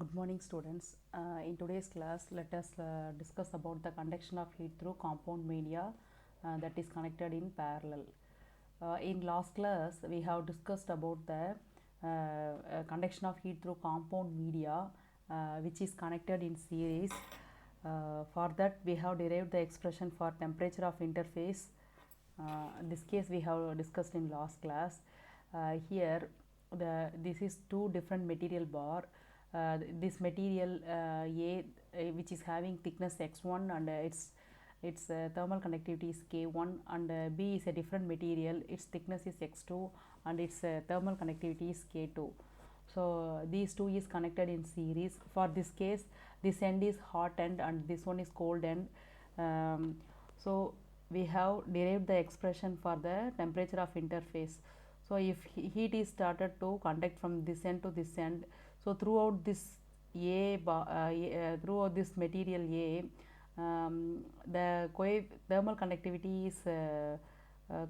Good morning students. In today's class let us discuss about the conduction of heat through compound media that is connected in parallel. In last class we have discussed about the conduction of heat through compound media which is connected in series. For that we have derived the expression for temperature of interface. This case we have discussed in last class. Here this is two different material bar. This material A which is having thickness x1 and its thermal conductivity is k1, and B is a different material, its thickness is x2 and its thermal conductivity is k2. So these two is connected in series. For this case this end is hot end and this one is cold end. So we have derived the expression for the temperature of interface. So if heat is started to conduct from this end to this end, so throughout this throughout this material A, the thermal conductivity is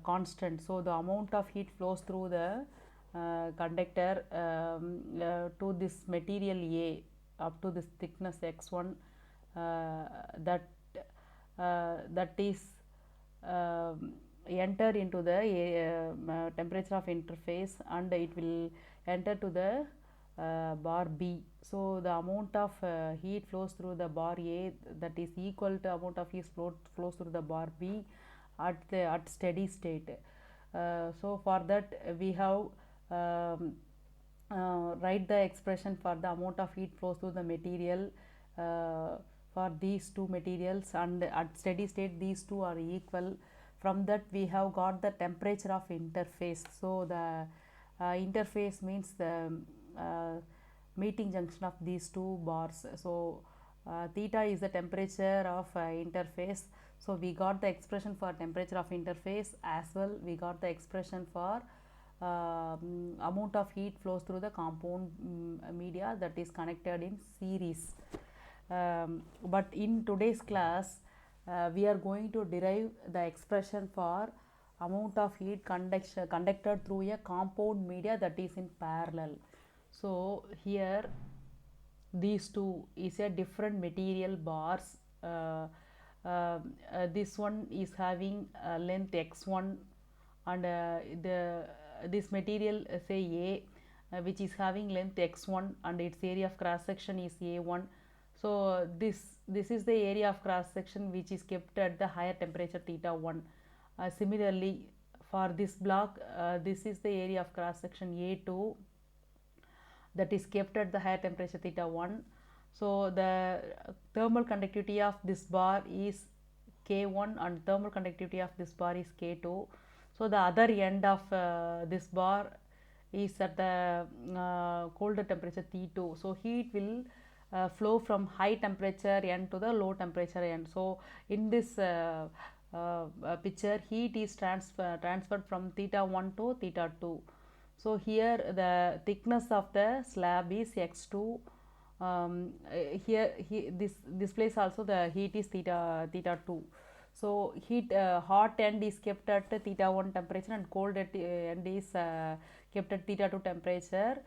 constant. So the amount of heat flows through the conductor to this material A up to this thickness x1, that is enter into the temperature of interface, and it will enter to the bar B. So the amount of heat flows through the bar A, that is equal to amount of heat flows through the bar B at steady state. So for that we have write the expression for the amount of heat flows through the material for these two materials, and at steady state these two are equal. From that we have got the temperature of interface. So the interface means the meeting junction of these two bars. So theta is the temperature of interface. So we got the expression for temperature of interface, as well we got the expression for amount of heat flows through the compound media that is connected in series. But in today's class we are going to derive the expression for amount of heat conducted through a compound media that is in parallel. So here these two is a different material bars. This one is having length x1, and this material say A which is having length x1 and its area of cross section is a1. So this is the area of cross section which is kept at the higher temperature theta 1. Similarly for this block, this is the area of cross section a2 that is kept at the higher temperature theta 1. So the thermal conductivity of this bar is k1 and thermal conductivity of this bar is k2. So the other end of this bar is at the colder temperature T2. So heat will flow from high temperature end to the low temperature end. So in this picture, heat is transferred from theta 1 to theta 2. So here the thickness of the slab is x2. This place also the heat is theta 2. So heat hot end is kept at theta 1 temperature and cold end is kept at theta 2 temperature.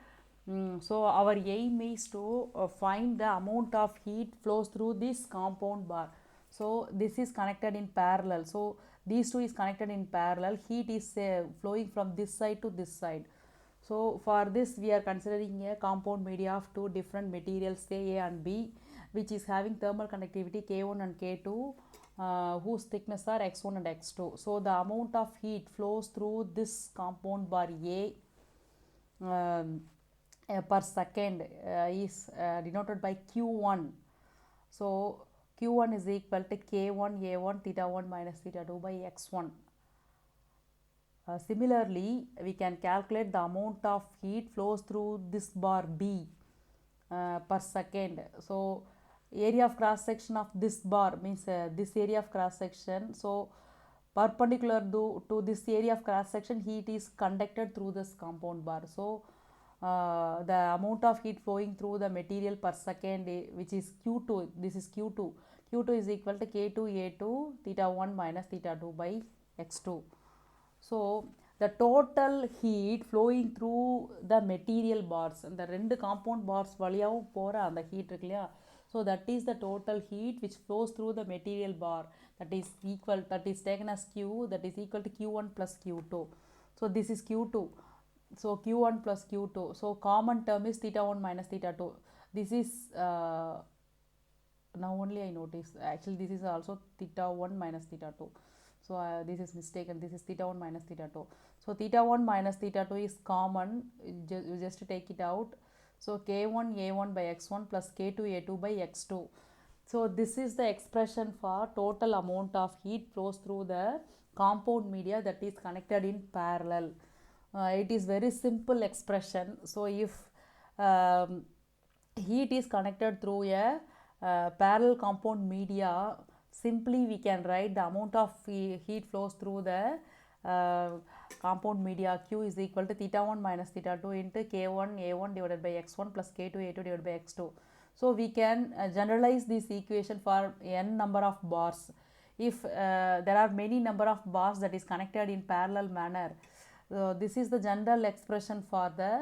So our aim is to find the amount of heat flows through this compound bar. So this is connected in parallel. So these two is connected in parallel. Heat is flowing from this side to this side. So for this we are considering a compound media of two different materials, say A and B, which is having thermal conductivity K1 and K2, whose thickness are x1 and x2. So the amount of heat flows through this compound bar A per second is denoted by Q1. So Q1 is equal to K1 A1 theta 1 minus theta 2 by x1. Similarly, we can calculate the amount of heat flows through this bar B per second. So area of cross section of this bar means this area of cross section. So perpendicular to this area of cross section, heat is conducted through this compound bar. So the amount of heat flowing through the material per second, which is Q2, this is Q2. Q2 is equal to K2 A2 theta 1 minus theta 2 by x2. So the total heat flowing through the material bars, அந்த ரெண்டு compound parse வழியாகவும் போகிற அந்த heat இருக்கு இல்லையா, so that is the total heat which flows through the material bar, that is taken as Q, that is equal to Q1 plus Q2. So this is Q2, so Q1 plus Q2, so common term is theta 1 minus theta 2. This is now only I notice, actually this is also theta 1 minus theta 2, so this is mistaken, this is theta 1 minus theta 2. So theta 1 minus theta 2 is common, you just take it out, so k1 a1 by x1 plus k2 a2 by x2. So this is the expression for total amount of heat flows through the compound media that is connected in parallel. It is very simple expression. So if heat is connected through a parallel compound media, simply we can write the amount of heat flows through the compound media Q is equal to theta 1 minus theta 2 into k1 a1 divided by x1 plus k2 a2 divided by x2. So we can generalize this equation for n number of bars. If there are many number of bars that is connected in parallel manner, this is the general expression for the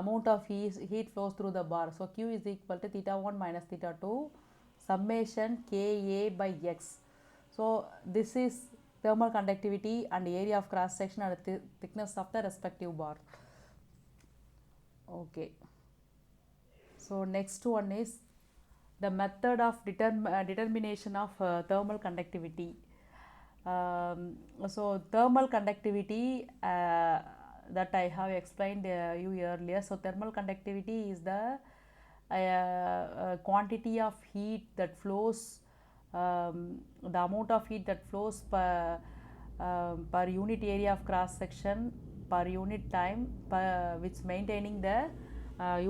amount of heat flows through the bar. So Q is equal to theta 1 minus theta 2 summation Ka by x. So this is thermal conductivity and area of cross section and thickness of the respective bar. Okay, so next one is the method of determination of thermal conductivity. So thermal conductivity that I have explained you earlier. So thermal conductivity is the quantity of heat that flows, the amount of heat that flows per unit area of cross section per unit time, which maintaining the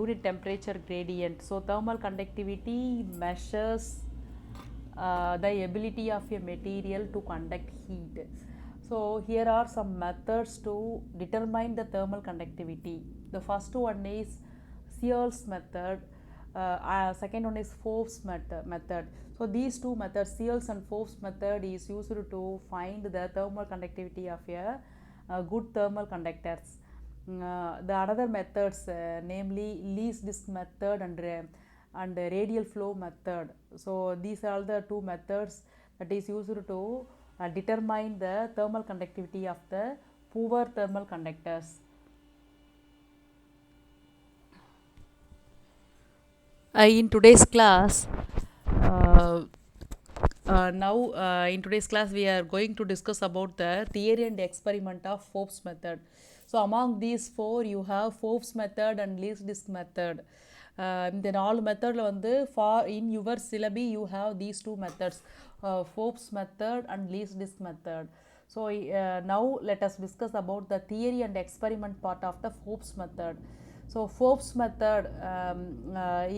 unit temperature gradient. So thermal conductivity measures the ability of a material to conduct heat. So here are some methods to determine the thermal conductivity. The first one is Searle's method, second one is Forbe's method. So these two methods, Searle's and Forbe's method, is used to find the thermal conductivity of a good thermal conductors. The other methods, namely least disk method and radial flow method. So these are the two methods that is used to determine the thermal conductivity of the poor thermal conductors. In today's class, in today's class we are going to discuss about the theory and experiment of Forbe's method. So among these four you have Forbe's method and least disk method. இந்த நாலு மெத்தடில் வந்து in your syllabi you have these two methods, Forbe's method and least disk method. So now let us discuss about the theory and experiment part of the Forbe's method. So Forbe's method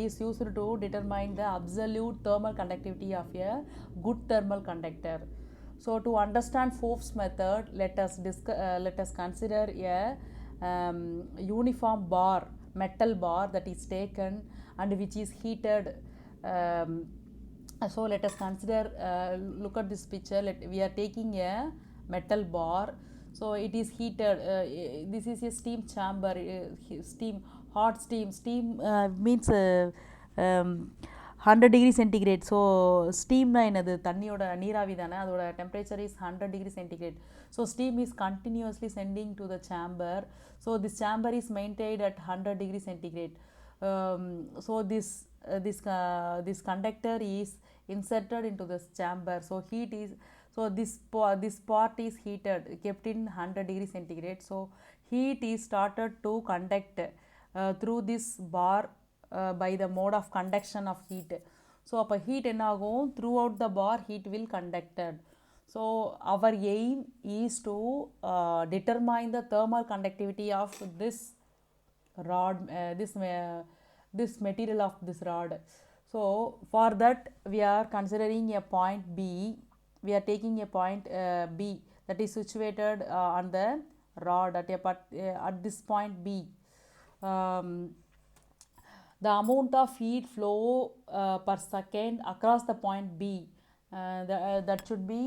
is used to determine the absolute thermal conductivity of a good thermal conductor. So to understand Forbe's method, let us consider a uniform bar, metal bar that is taken and which is heated. So let us consider, look at this picture, we are taking a metal bar, so it is heated. This is a steam chamber, hot steam means 100 degree centigrade. So steam na enadu thanniyoda neeravi thana, adoda temperature is 100 degree centigrade. So steam is continuously sending to the chamber, so this chamber is maintained at 100 degree centigrade. So this conductor is inserted into this chamber, so heat is, so this part is heated, kept in 100 degree centigrade. So heat is started to conduct through this bar by the mode of conduction of heat. So அப்போ heat என்ன ஆகும், throughout the bar heat will conducted. So our aim is to determine the thermal conductivity of this rod, this material of this rod. So for that we are considering a point B, we are taking a point B that is situated on the rod at this point B. The amount of heat flow per second across the point B, that should be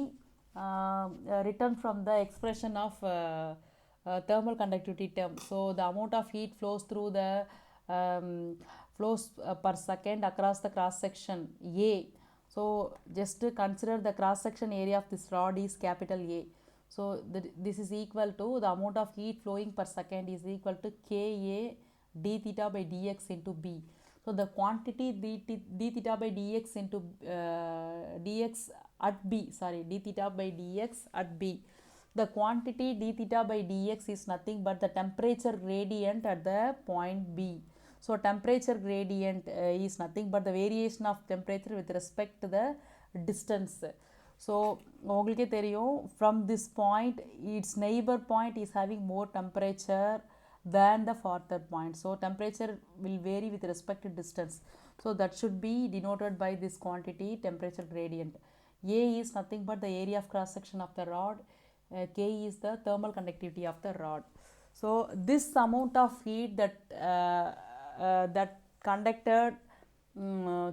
written from the expression of thermal conductivity term. So the amount of heat flows through the flows per second across the cross section A. So just consider the cross section area of this rod is capital A. So this is equal to the amount of heat flowing per second is equal to Ka d theta by dx into B. So the quantity d theta by dx into dx at B, sorry, d theta by dx at B. The quantity d theta by dx is nothing but the temperature gradient at the point B. So temperature gradient is nothing but the variation of temperature with respect to the distance. So உங்களுக்கே தெரியும், from this point its neighbor point is having more temperature than the farther point. So temperature will vary with respect to distance. So that should be denoted by this quantity temperature gradient. A is nothing but the area of cross section of the rod. K is the thermal conductivity of the rod. So this amount of heat that conducted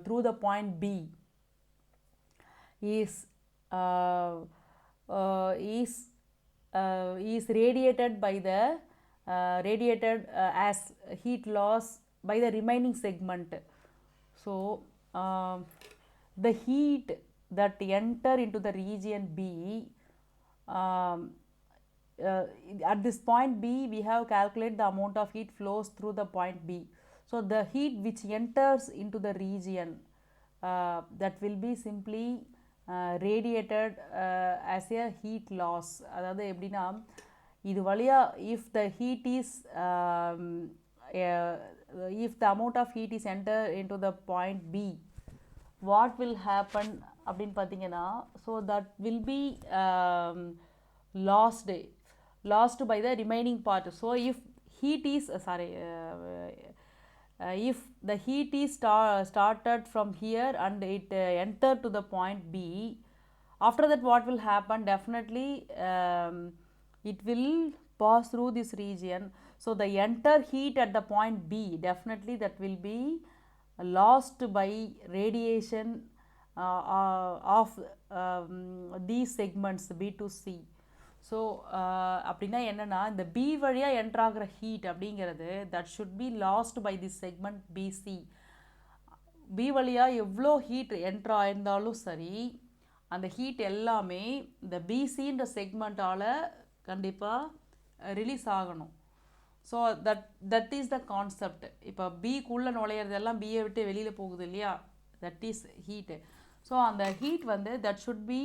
through the point B is radiated by the as heat loss by the remaining segment. So the heat that enter into the region B at this point B we have calculated the amount of heat flows through the point B. So the heat which enters into the region that will be simply radiated as a heat loss. அதாவது எப்படின்னா இது வழியா if the heat is if the amount of heat is enter into the point B, what will happen அப்படின்னு பார்த்தீங்கன்னா, so that will be lost by the remaining part. So if heat is if the heat is started from here and it entered to the point B, after that what will happen? Definitely it will pass through this region. So the enter heat at the point B, definitely that will be lost by radiation of these segments B to C. So அப்படின்னா என்னென்னா, இந்த B வழியாக என்ட்ராகிற heat அப்படிங்கிறது that should be lost by this segment BC. B வழியாக எவ்வளோ heat என்ட்ரா இருந்தாலும் சரி, அந்த ஹீட் எல்லாமே இந்த பிசின்ற செக்மெண்ட்டால் கண்டிப்பாக ரிலீஸ் ஆகணும். So that is the concept. இப்போ பிக்குள்ளே நுழையிறதெல்லாம் பியை விட்டு வெளியில் போகுது இல்லையா, தட் இஸ் ஹீட்டு. ஸோ அந்த ஹீட் வந்து தட் ஷுட் பி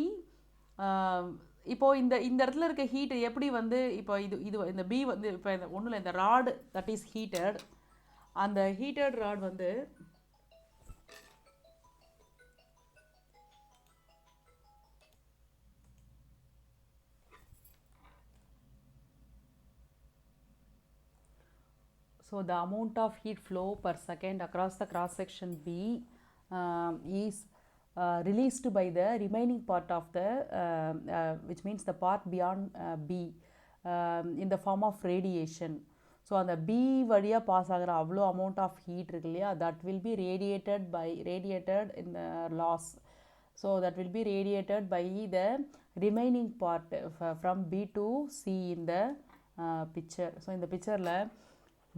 இப்போது இந்த இடத்துல இருக்க ஹீட் எப்படி வந்து இப்போ இந்த பி வந்து இப்போ ஒன்றும் இல்லை, இந்த ராடு தட் இஸ் ஹீட்டட். அந்த ஹீட்டட் ராட் வந்து so the amount of heat flow per second across the cross section B is released by the remaining part of the which means the part beyond B in the form of radiation. So அந்த B வழியாக pass ஆகிற அவ்வளோ amount of heat இருக்கு இல்லையா, that will be radiated in the loss. So that will be radiated by the remaining part from B to C in the picture. So இந்த பிக்சரில்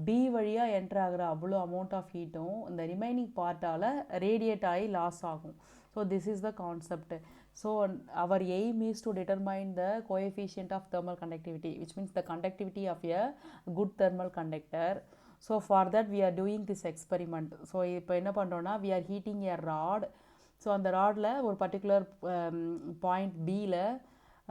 B வழியாக enter ஆகிற அவ்வளோ அமௌண்ட் ஆஃப் ஹீட்டும் இந்த remaining பார்ட்டால் radiate ஆகி loss ஆகும். So this is the concept. So our aim is to determine the coefficient of thermal conductivity, which means the conductivity of a good thermal conductor. So for that we are doing this experiment. So இப்போ என்ன பண்ணுறோன்னா, we are heating a rod. So அந்த ராடில் ஒரு particular point பியில்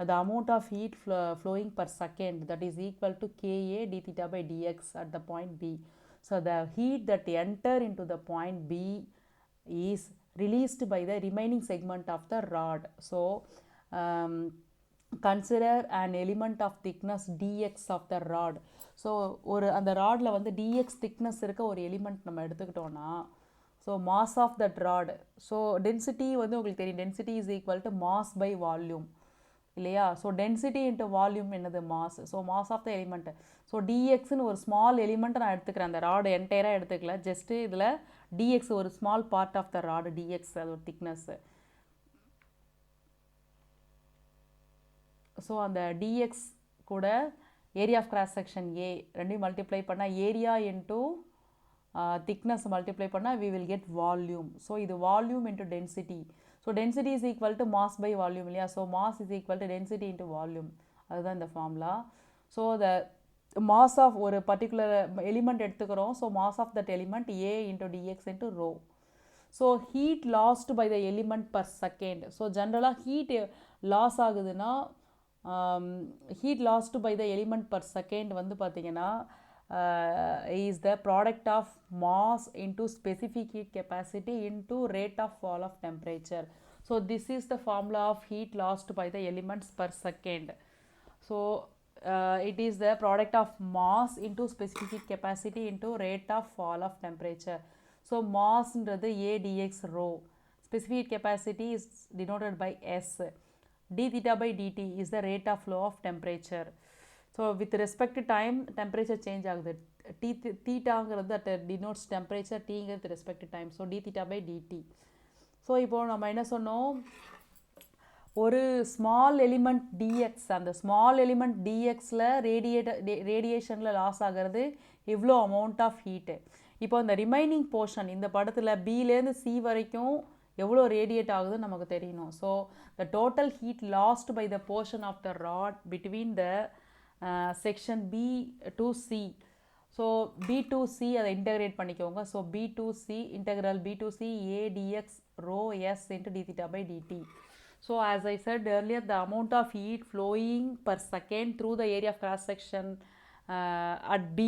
the amount of heat flowing per second that is equal to Ka d theta by dx at the point B. So the heat that enter into the point B is released by the remaining segment of the rod. So consider an element of thickness dx of the rod. So ஒரு அந்த ராடில் வந்து dx thickness இருக்க ஒரு element நம்ம எடுத்துக்கிட்டோன்னா, so mass of that rod, so density வந்து உங்களுக்கு தெரியும், density is equal to mass by volume இல்லையா. ஸோ டென்சிட்டி இன்ட்டு வால்யூம் என்னது, mass. So mass of the element. So டிஎக்ஸ்னு ஒரு ஸ்மால் எலிமெண்ட்டை நான் எடுத்துக்கிறேன், அந்த ராடு என்டையராக எடுத்துக்கல, ஜஸ்ட்டு இதில் டிஎக்ஸ் ஒரு small part of the rod, d x அது ஒரு திக்னஸ்ஸு. ஸோ அந்த டிஎக்ஸ் கூட area of cross section A ரெண்டையும் multiply பண்ணால் area into thickness multiply பண்ணால் we will get volume. So இது volume into density. So density is equal to mass by volume இல்லையா. So mass is equal to density into volume. அதுதான் இந்த formula. So the mass of ஒரு particular element எடுத்துக்கிறோம். So mass of that element A into dx into rho. So heat lost by the element per second. So generally heat loss ஆகுதுன்னா heat lost by the element per second வந்து பார்த்தீங்கன்னா is the product of mass into specific heat capacity into rate of fall of temperature. So this is the formula of heat lost by the elements per second. So it is the product of mass into specific heat capacity into rate of fall of temperature. So mass ன்றது A dx rho. Specific heat capacity is denoted by S. d theta by dt is the rate of flow of temperature. So with respect to time temperature change ஆகுது. thetaங்கிறது that denotes temperature, tங்கிறது with respect to time. So d theta by dt. So இப்போ நம்ம என்ன சொன்னோம், ஒரு small element dx, அந்த small element dxல ரேடியேஷனில் loss ஆகிறது இவ்வளோ amount of heat. இப்போ இந்த ரிமைனிங் போர்ஷன் இந்த படத்தில் பிலேருந்து சி வரைக்கும் எவ்வளோ ரேடியேட் ஆகுதுன்னு நமக்கு தெரியணும். So the total heat lost by the portion of the rod between the section B to C. So B to C அதை இன்டகிரேட் பண்ணிக்கோங்க. So B to C integral B to C A d x rho s into d theta by d t. So as I said earlier, the amount of heat flowing per second through the area of cross section at B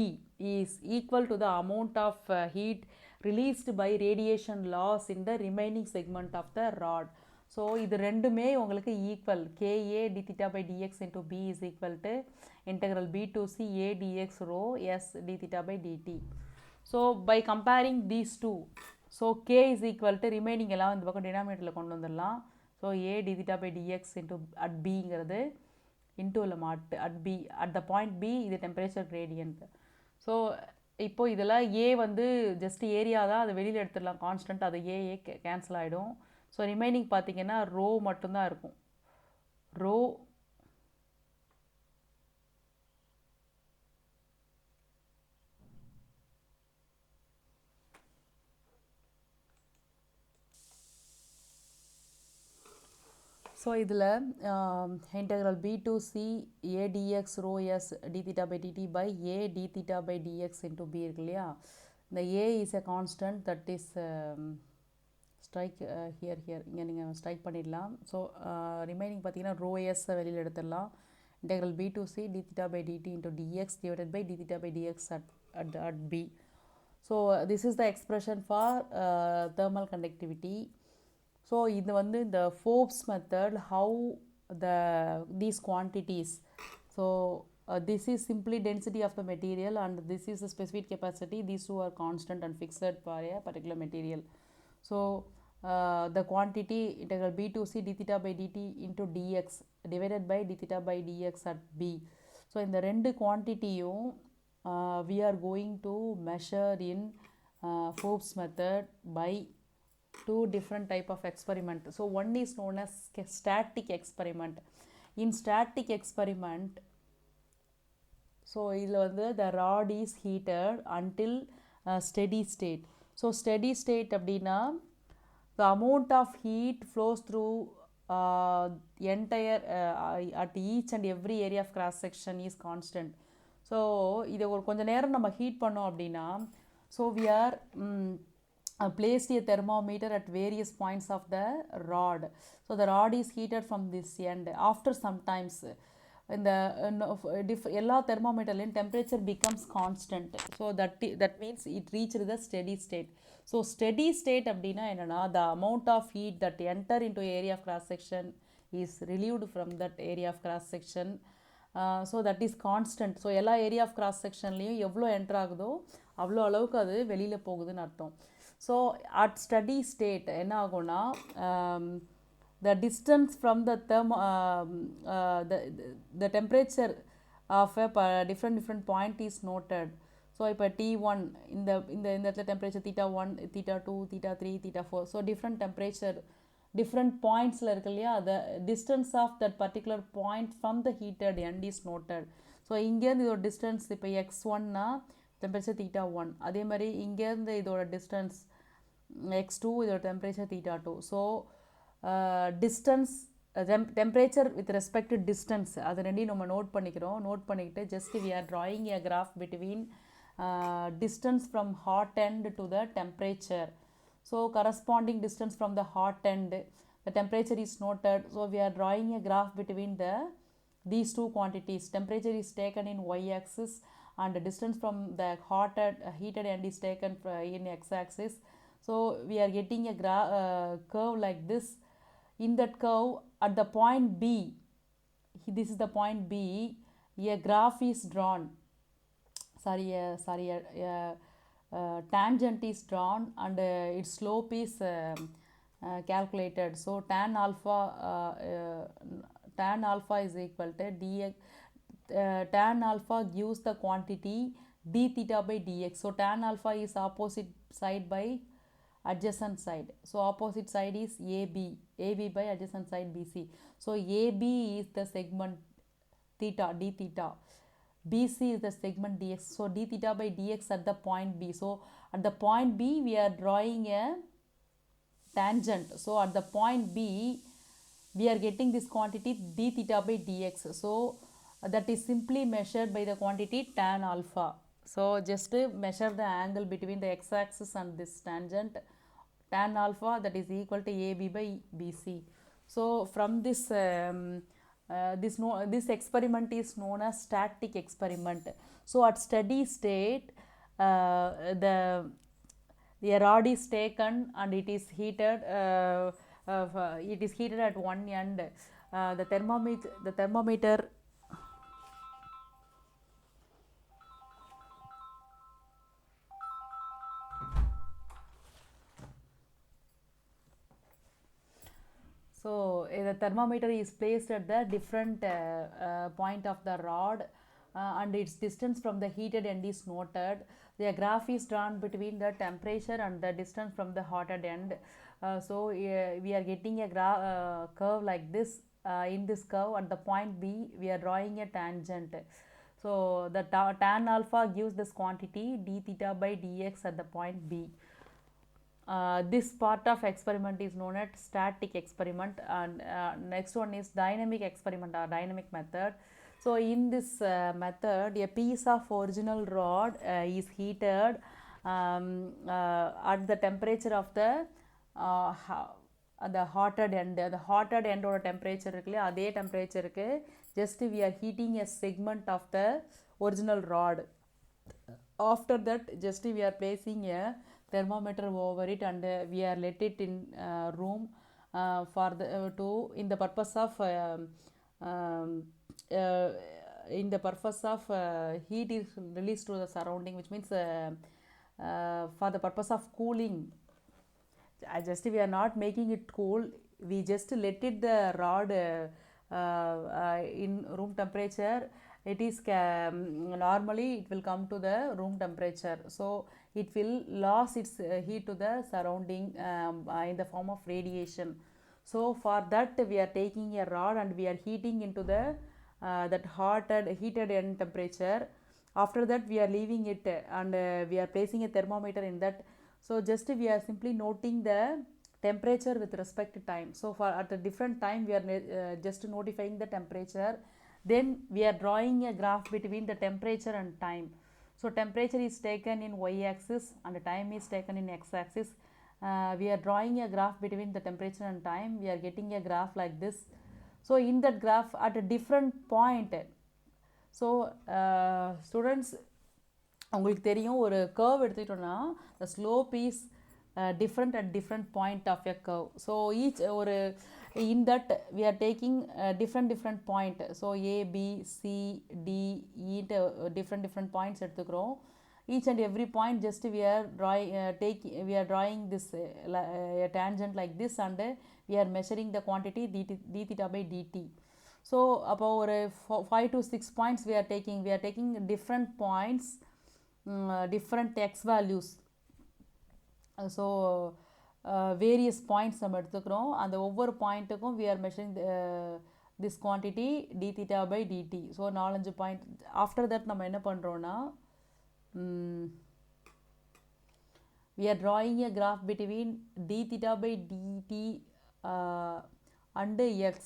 is equal to the amount of heat released by radiation loss in the remaining segment of the rod. So இது ரெண்டுமே உங்களுக்கு equal. Ka d theta by dx into B is equal to integral B to C A dx rho S d theta by dt. So by comparing these two, so K is equal to remaining எல்லாம் இந்த பக்கம் denominatorல கொண்டு வந்துடலாம். So A d theta by dx into at B ங்கிறது into at B, at the point B இது temperature gradient. So இப்போ இதில் A வந்து ஜஸ்ட் ஏரியா தான், அதை வெளியில் எடுத்துடலாம் கான்ஸ்டன்ட், அது ஏ கேன்சல் ஆகிடும். ஸோ ரிமைனிங் பார்த்தீங்கன்னா ரோ மட்டும்தான் இருக்கும். ரோ ஸோ இதில் integral B to C A d x rho S d theta by d t by A d theta by d x into B இருக்கு இல்லையா. இந்த A is a constant that is strike here இங்கே நீங்கள் strike பண்ணிடலாம். So remaining பார்த்தீங்கன்னா rho எஸ்ஸை வெளியில் எடுத்துடலாம். Integral B to C d theta by d t into d x divided by D theta by d x at B. So this is the expression for thermal conductivity. So இது வந்து இந்த Forbe's method, how these quantities, so this is simply density of the material and this is the specific capacity. These two are constant and fixed for a particular material. So the quantity integral b to c d theta by dt into dx divided by d theta by dx at b. So இந்த ரெண்டு குவான்டிட்டியும் we are going to measure in Forbe's method by two different type of experiment. So one is known as static experiment. In static experiment, so இதில் வந்து the rod is heated until steady state. So steady state அப்படின்னா the amount of heat flows through entire at each and every area of cross section is constant. So இதை ஒரு கொஞ்ச நேரம் நம்ம heat பண்ணோம் அப்படின்னா, so we are placed a thermometer at various points of the rod. So the rod is heated from this end. After some times இந்த எல்லா தெர்மோமீட்டர்லையும் temperature becomes constant. So that means it reached the steady state. So steady state அப்படின்னா என்னன்னா, the amount of heat that enter into area of cross section is relieved from that area of cross section. So that is constant. So எல்லா area of cross sectionலையும் எவ்வளோ enter ஆகுதோ அவ்வளோ அளவுக்கு அது வெளியில் போகுதுன்னு அர்த்தம். So at steady state என்ன ஆகும்னா, the distance from the the temperature of a different point is noted. So இப்போ T1 இந்த இடத்துல temperature theta1, theta2, theta3, theta4. So different temperature different pointsல இருக்கு இல்லையா, the distance of that particular point from the heated end is noted. So so இங்கேருந்து இதோட distance இப்போ x1னா temperature theta 1, அதே மாதிரி இங்கேருந்து இதோட டிஸ்டன்ஸ் x2 இதோட temperature theta 2. So distance temperature with respect to distance அது ரெண்டையும் நம்ம நோட் பண்ணிக்கிறோம். நோட் பண்ணிக்கிட்டு just we are drawing a graph between distance from hot end to the temperature. So corresponding distance from the hot end, the temperature is noted. So we are drawing a graph between these two quantities. Temperature is taken in y-axis and the distance from the heated end is taken in x-axis. So we are getting a curve like this. In that curve, at the point B, this is the point B, a graph is drawn. Tangent is drawn and its slope is calculated. So tan alpha is equal to dx. Tan alpha gives the quantity d theta by dx. So tan alpha is opposite side by adjacent side. So opposite side is AB by adjacent side BC. So AB is the segment theta, d theta. BC is the segment dx. So d theta by dx at the point B. So at the point B we are drawing a tangent. So at the point B we are getting this quantity d theta by dx. So that is simply measured by the quantity tan alpha. So just measure the angle between the x-axis and this tangent. Tan alpha, that is equal to AB by BC. So from this this experiment is known as static experiment. So at steady state the rod is taken and it is heated. It is heated at one end. The thermometer So the thermometer is placed at the different point of the rod and its distance from the heated end is noted. The graph is drawn between the temperature and the distance from the hotter end. So we are getting a curve like this. In this curve at the point B we are drawing a tangent. So the tan alpha gives this quantity d theta by dx at the point B. This part of experiment is known as static experiment, and next one is dynamic experiment or dynamic method. So in this method a piece of original rod is heated at the temperature of the hotter end. The hotter end or temperature இருக்குல்ல அதே டெம்பரேச்சருக்கு just we are heating a segment of the original rod. After that just we are placing a thermometer over it and we are let it in room for the in the purpose of heat is released to the surrounding, which means for the purpose of cooling. Just we are not making it cool, we just let it the rod in room temperature. It is normally it will come to the room temperature, so it will lose its heat to the surrounding in the form of radiation. So for that we are taking a rod and we are heating into the that heated end temperature. After that we are leaving it and we are placing a thermometer in that. So just we are simply noting the temperature with respect to time. So for at a different time we are just notifying the temperature. Then we are drawing a graph between the temperature and time. So temperature is taken in y-axis and the time is taken in x-axis. We are drawing a graph between the temperature and time. We are getting a graph like this. So in that graph at a different point, so students உங்களுக்கு தெரியும் ஒரு curve எடுத்துக்கிட்டோம்னா the slope is different at different point of a curve. So each ஒரு in that we are taking different point. So A, B, C, D, E different points எடுத்துக்கிறோம். Each and every point just we are drawing this a tangent like this and we are measuring the quantity d theta by dt. So அப்போ ஒரு 5 to 6 points we are taking different points, different x values. So various points நம்ம எடுத்துக்கிறோம். அந்த ஒவ்வொரு பாயிண்ட்டுக்கும் we are measuring this quantity d theta by dt. So 4 point. After that நம்ம என்ன பண்றோம்னா we are drawing a graph between d theta by dt and x.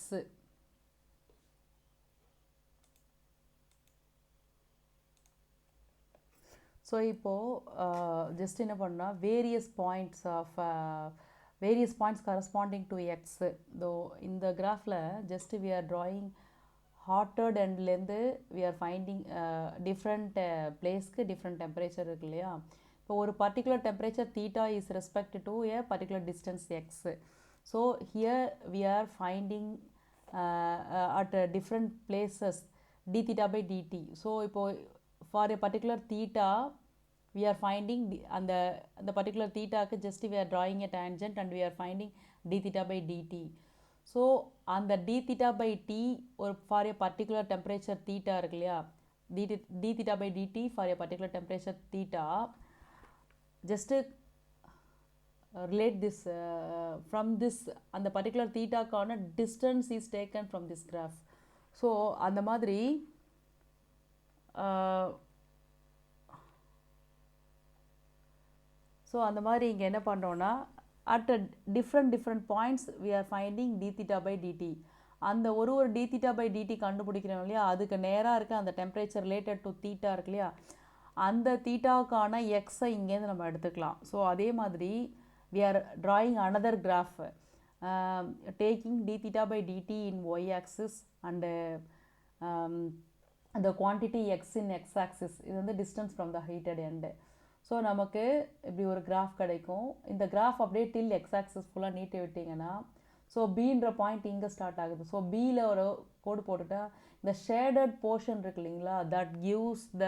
So இப்போ just என்ன பண்ணா various points corresponding to x. Though in the graphல just we are drawing hotter endலேருந்து we are finding different placeக்கு different temperature இருக்கு இல்லையா. இப்போ ஒரு particular temperature theta is respect to a particular distance x. So here we are finding at different places d theta by dt. So இப்போ for a particular theta we are finding the particular theta க்கு just we are drawing a tangent and we are finding d theta by dt. So அந்த d theta by t or for a particular temperature theta இருக்கு இல்லையா, d theta by dt for a particular temperature theta, just relate this from this அந்த particular theta கான distance is taken from this graph. So அந்த மாதிரி so அந்த மாதிரி இங்கே என்ன பண்ணுறோன்னா at a different points we are finding d theta by dt. அந்த ஒரு d theta by dt கண்டுபிடிக்கிறோம் இல்லையா, அதுக்கு நேராக இருக்க அந்த டெம்பரேச்சர் ரிலேட்டட் டு தீட்டா இருக்கு இல்லையா, அந்த தீட்டாவுக்கான எக்ஸை இங்கேருந்து நம்ம எடுத்துக்கலாம். ஸோ அதே மாதிரி we are drawing another graph taking d theta by dt in y axis and the quantity x in x axis. இது வந்து distance from the heated end. So நமக்கு இப்படி ஒரு கிராஃப் கிடைக்கும். இந்த கிராஃப் அப்படியே டில் எக்ஸ் ஆக்சிஸ் ஃபுல்லாக நீட்டி விட்டிங்கன்னா ஸோ பீன்ற பாயிண்ட் இங்கே ஸ்டார்ட் ஆகுது. ஸோ பியில் ஒரு கோடு போட்டுட்டா இந்த ஷேடட் போர்ஷன் இருக்கு இல்லைங்களா, that gives the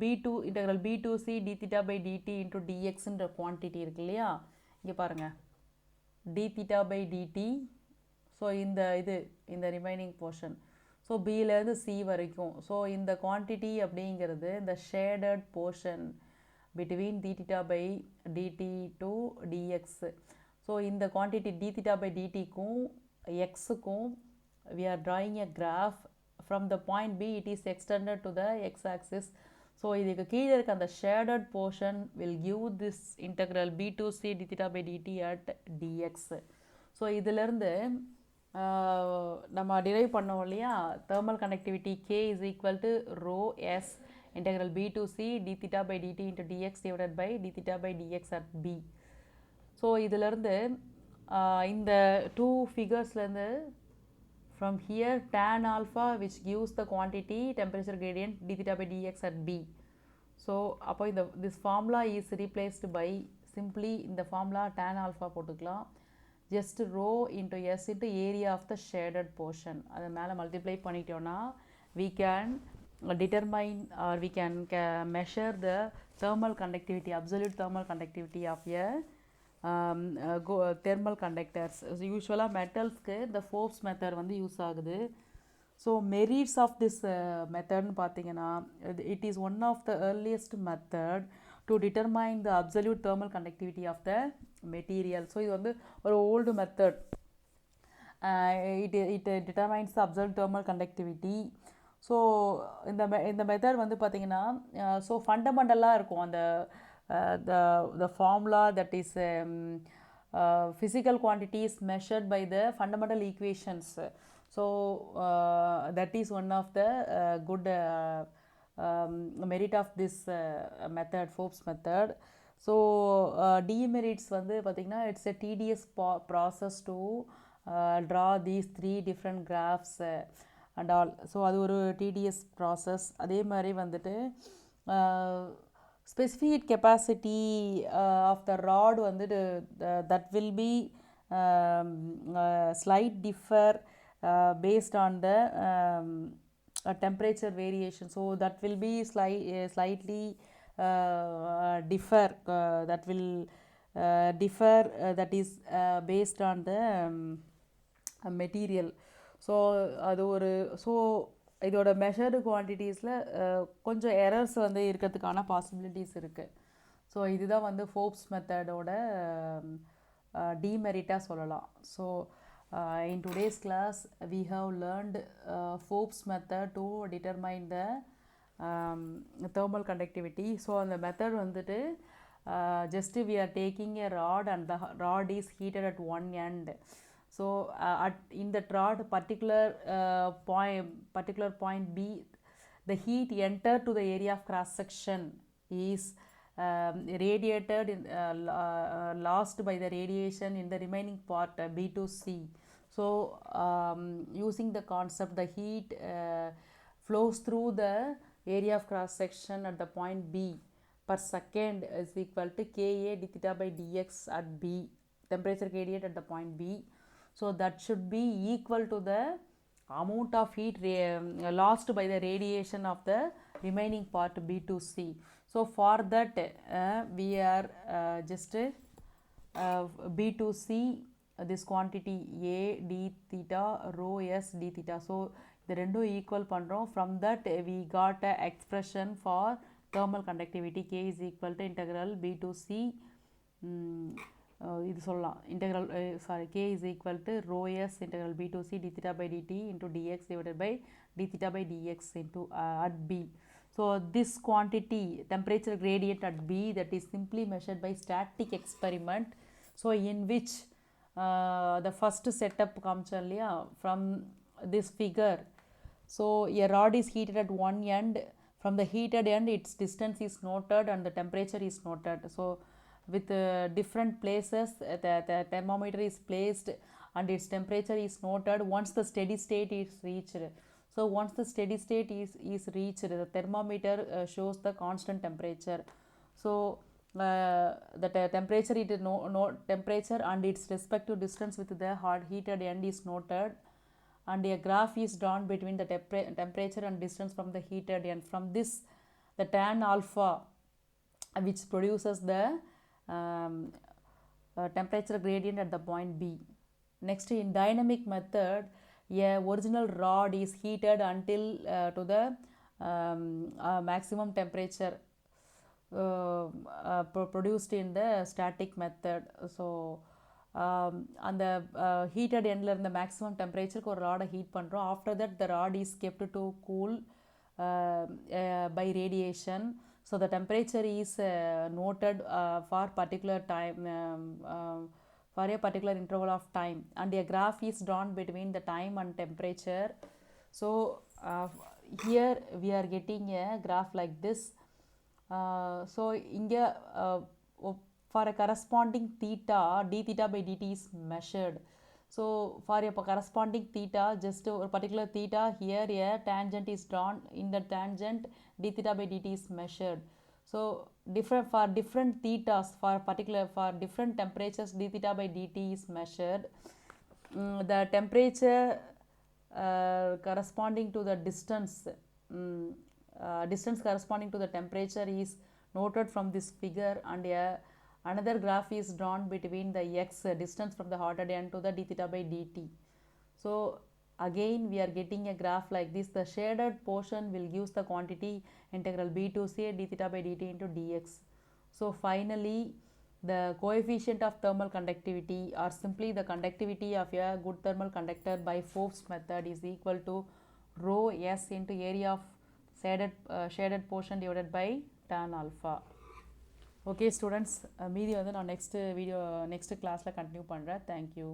b2 integral b2c d theta by dt into dxன்ற குவான்டிட்டி இருக்கு இல்லையா, இங்கே பாருங்கள் d theta by dt. So இந்த ரிமைனிங் போர்ஷன் ஸோ பியிலேருந்து சி வரைக்கும். ஸோ இந்த குவான்டிட்டி அப்படிங்கிறது இந்த shaded portion between d theta by dt to dx. So இந்த quantity d theta by dtக்கும் எக்ஸுக்கும் we are drawing a graph from the point b, it is extended to the x axis. So இதுக்கு கீழே இருக்க அந்த shaded portion will give this integral b2c d theta by dt at dx. So இதிலேருந்து நம்ம drive பண்ணோம் இல்லையா, thermal conductivity k is equal to rho s integral b2c d theta by dt into dx divided by d theta by dx at b. So இதிலேருந்து இந்த two ஃபிகர்ஸ்லேருந்து from here tan alpha which gives the quantity temperature gradient d theta by dx at b. So அப்போ this formula is replaced by simply இந்த formula tan alpha போட்டுக்கலாம், just rho into s into area of the shaded portion. அதை மேலே multiply பண்ணிட்டோன்னா we can determine or we can measure the thermal conductivity, absolute thermal conductivity of a thermal conductors. யூஸ்வலாக மெட்டல்ஸ்க்கு இந்த Forbes method வந்து use ஆகுது. So merits of this மெத்தட்னு பார்த்தீங்கன்னா it is one of the earliest method to determine the absolute thermal conductivity of the material. So இது வந்து ஒரு old method. it determines the absolute thermal conductivity. So இந்த method வந்து பார்த்தீங்கன்னா so ஃபண்டமெண்டலாக இருக்கும். அந்த the formula that is physical quantities measured by the fundamental equations. So that is one of the good merit of this method, Forbes method. So demerits வந்து பார்த்தீங்கன்னா it's a tedious process to draw these three different graphs and all. So அது ஒரு tedious process. அதே மாதிரி வந்துட்டு specific capacity of the rod வந்துட்டு that will be slight differ based on the temperature variation. So that will be slightly differ that will differ that is based on the material. So அது ஒரு so இதோட measured குவான்டிட்டிஸில் கொஞ்சம் errors வந்து இருக்கிறதுக்கான possibilities இருக்குது. So இதுதான் வந்து Forbes மெத்தடோட டிமெரிட்டாக சொல்லலாம். So In today's class, we have learned Forbe's method to determine the thermal conductivity. So, on the method வந்துட்டு just we are taking a rod and the rod is heated at one end. So, in the rod particular point B, the heat entered to the area of cross section is radiated lost by the radiation in the remaining part B to C. So using the concept, the heat flows through the area of cross section at the point B per second is equal to Ka d theta by dx at B, temperature gradient at the point B. So that should be equal to the amount of heat lost by the radiation of the remaining part B to C. So for that we are just B to C this quantity A d theta rho S d theta. So the ரெண்டும் equal பண்ணுறோம். From that we got a expression for thermal conductivity. K is equal to integral B to C இது சொல்லலாம் integral K is equal to rho S integral B to C d theta by dt into dx divided by d theta by dx into at B. So this quantity temperature gradient at B, that is simply measured by static experiment. So in which the first setup comes from this figure. So a rod is heated at one end. From the heated end, its distance is noted and the temperature is noted. So with different places, the thermometer is placed and its temperature is noted once the steady state is reached. So once the steady state is reached, the thermometer shows the constant temperature. So the temperature, it is temperature and its respective distance with the hot heated end is noted, and a graph is drawn between the temperature and distance from the heated end. From this, the tan alpha, which produces the temperature gradient at the point B. Next, in dynamic method, a original rod is heated until to the maximum temperature produced in the static method. So அந்த heated endல இருந்த maximum temperatureக்கு ஒரு ராடை heat பண்ணுறோம். After that the rod is kept to cool by radiation. So the temperature is noted for particular time for a particular interval of time, and a graph is drawn between the time and temperature. So here we are getting a graph like this. So இங்கே for a corresponding theta, d theta by dt is measured. So for a corresponding theta, just a particular theta, here a tangent is drawn. In the tangent, d theta by dt is measured. So for different thetas, for different temperatures, d theta by dt is measured. The temperature corresponding to the distance, distance corresponding to the temperature is noted from this figure, and another graph is drawn between the x distance from the hotter end to the d theta by dt. So again we are getting a graph like this. The shaded portion will give the quantity integral B to C d theta by dt into dx. So finally the coefficient of thermal conductivity, or simply the conductivity of a good thermal conductor by Forbe's method, is equal to rho S into area of shaded portion divided by tan alpha. Okay students, மீதி வந்து நான் next கிளாஸில் continue பண்ணுறேன். Thank you.